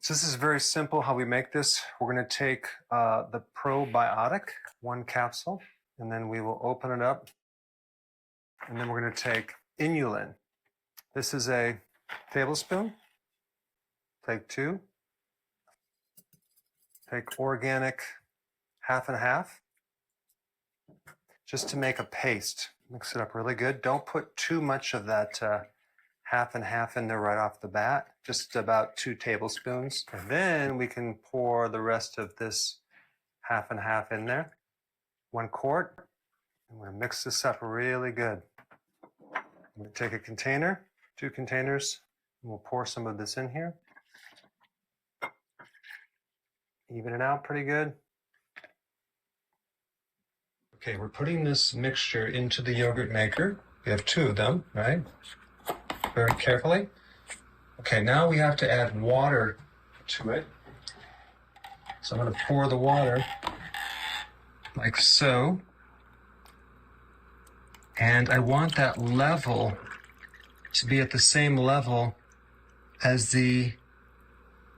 So this is very simple how we make this. We're going to take the Probiotic, 1 capsule, and then we will open it up. And then we're going to take inulin. This is a tablespoon. Take 2. Take organic, 1/2 and 1/2. Just to make a paste. Mix it up really good. Don't put too much of that 1/2 and 1/2 in there right off the bat. Just about 2 tablespoons. And then we can pour the rest of this 1/2 and 1/2 in there. 1 quart. And we're going to mix this up really good. I'm going to take a container, 2 containers, and we'll pour some of this in here. Even it out pretty good. Okay, we're putting this mixture into the yogurt maker. We have 2 of them, right? Very carefully. Okay, now we have to add water to it. So I'm going to pour the water like so. And I want that level to be at the same level as the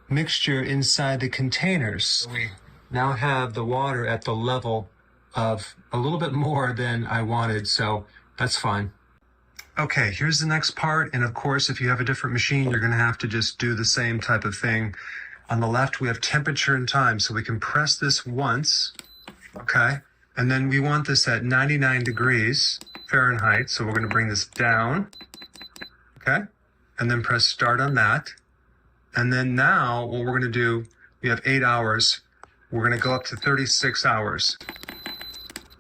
mixture inside the containers. We now have the water at the level of a little bit more than I wanted, so that's fine. Okay, here's the next part, and of course, if you have a different machine, you're going to have to just do the same type of thing. On the left, we have temperature and time, so we can press this once, okay? And then we want this at 99 degrees Fahrenheit, so we're going to bring this down, okay? And then press start on that. And then now, what we're going to do, we have 8 hours. We're going to go up to 36 hours.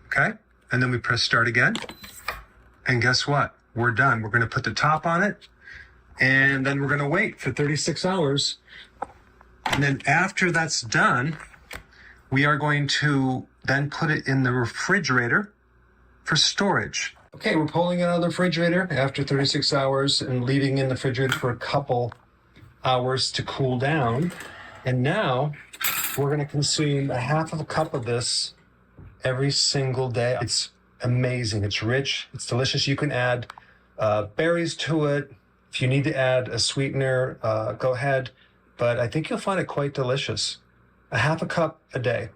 Okay? And then we press start again. And guess what? We're done. We're going to put the top on it. And then we're going to wait for 36 hours. And then after that's done, we are going to then put it in the refrigerator for storage. Okay, we're pulling it out of the refrigerator after 36 hours and leaving it in the refrigerator for a couple hours to cool down. And now we're going to consume 1/2 cup of this every single day. It's amazing. It's rich. It's delicious. You can add berries to it. If you need to add a sweetener, go ahead. But I think you'll find it quite delicious. 1/2 cup a day.